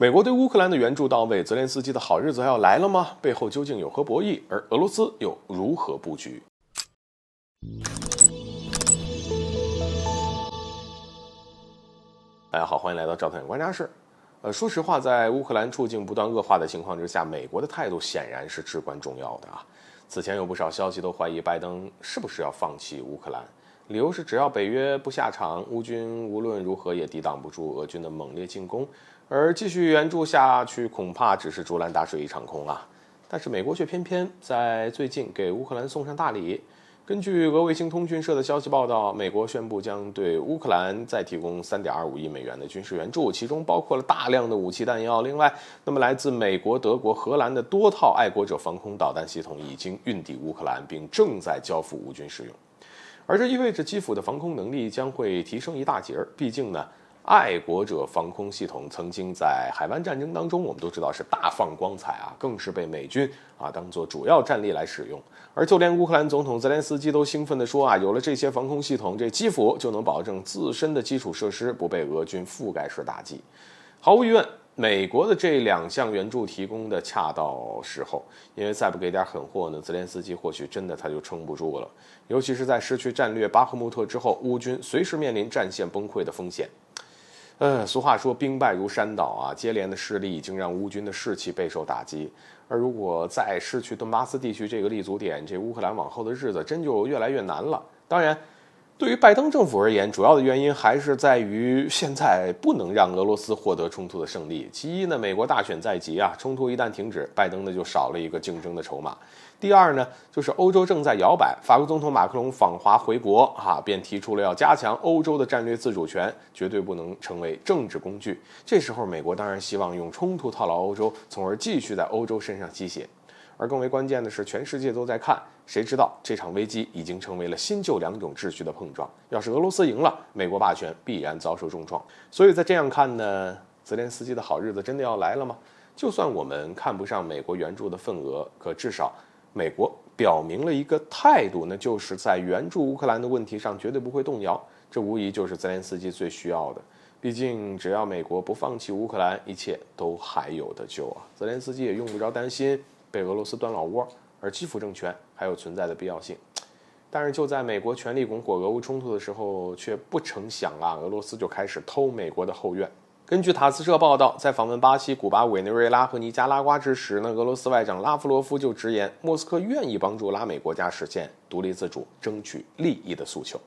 美国对乌克兰的援助到位，泽连斯基的好日子要来了吗？背后究竟有何博弈？而俄罗斯又如何布局？大家好，欢迎来到赵太观察室。说实话，在乌克兰处境不断恶化的情况之下，美国的态度显然是至关重要的啊。此前有不少消息都怀疑拜登是不是要放弃乌克兰，理由是只要北约不下场，乌军无论如何也抵挡不住俄军的猛烈进攻，而继续援助下去恐怕只是竹篮打水一场空啊。但是美国却偏偏在最近给乌克兰送上大礼。根据俄卫星通讯社的消息报道，美国宣布将对乌克兰再提供3.25亿美元的军事援助，其中包括了大量的武器弹药。另外，来自美国、德国、荷兰的多套爱国者防空导弹系统已经运抵乌克兰，并正在交付乌军使用。而这意味着基辅的防空能力将会提升一大截。毕竟呢，爱国者防空系统曾经在海湾战争当中，我们都知道是大放光彩啊，更是被美军当作主要战力来使用。而就连乌克兰总统泽连斯基都兴奋地说有了这些防空系统，这基辅就能保证自身的基础设施不被俄军覆盖式打击。毫无疑问，美国的这2项援助提供的恰到时候，因为再不给点狠货呢，泽连斯基或许真的他就撑不住了。尤其是在失去战略巴赫穆特之后，乌军随时面临战线崩溃的风险。俗话说兵败如山倒啊，接连的失利已经让乌军的士气备受打击。而如果再失去顿巴斯地区这个立足点，这乌克兰往后的日子真就越来越难了。当然，对于拜登政府而言，主要的原因还是在于现在不能让俄罗斯获得冲突的胜利。其一呢，美国大选在即啊，冲突一旦停止，拜登呢就少了一个竞争的筹码。第二呢，就是欧洲正在摇摆，法国总统马克龙访华回国便提出了要加强欧洲的战略自主权，绝对不能成为政治工具。这时候美国当然希望用冲突套牢欧洲，从而继续在欧洲身上吸血。而更为关键的是，全世界都在看，谁知道这场危机已经成为了新旧2种秩序的碰撞。要是俄罗斯赢了，美国霸权必然遭受重创。所以在这样看呢，泽连斯基的好日子真的要来了吗？就算我们看不上美国援助的份额，可至少美国表明了一个态度，那就是在援助乌克兰的问题上绝对不会动摇。这无疑就是泽连斯基最需要的。毕竟只要美国不放弃乌克兰，一切都还有得救啊。泽连斯基也用不着担心被俄罗斯端老窝，而基辅政权还有存在的必要性。但是就在美国全力拱火俄乌冲突的时候，却不成想俄罗斯就开始偷美国的后院。根据塔斯社报道，在访问巴西、古巴、委内瑞拉和尼加拉瓜之时呢，俄罗斯外长拉夫罗夫就直言，莫斯科愿意帮助拉美国家实现独立自主、争取利益的诉求。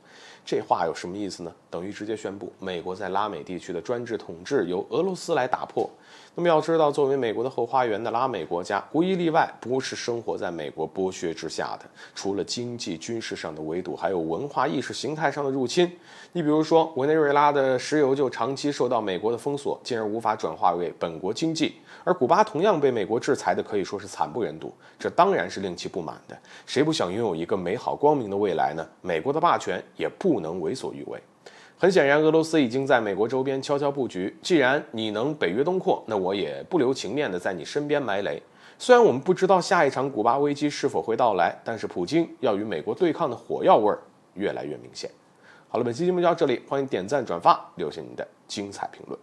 这话有什么意思呢？等于直接宣布美国在拉美地区的专制统治由俄罗斯来打破。那么要知道，作为美国的后花园的拉美国家，无一例外不是生活在美国剥削之下的。除了经济、军事上的围堵，还有文化意识形态上的入侵。你比如说，委内瑞拉的石油就长期受到美国的封锁，进而无法转化为本国经济。而古巴同样被美国制裁的可以说是惨不忍睹，这当然是令其不满的。谁不想拥有一个美好光明的未来呢？美国的霸权也不能为所欲为。很显然，俄罗斯已经在美国周边悄悄布局。既然你能北约东扩，那我也不留情面的在你身边埋雷。虽然我们不知道下一场古巴危机是否会到来，但是普京要与美国对抗的火药味越来越明显。好了，本期节目就到这里，欢迎点赞转发，留下您的精彩评论。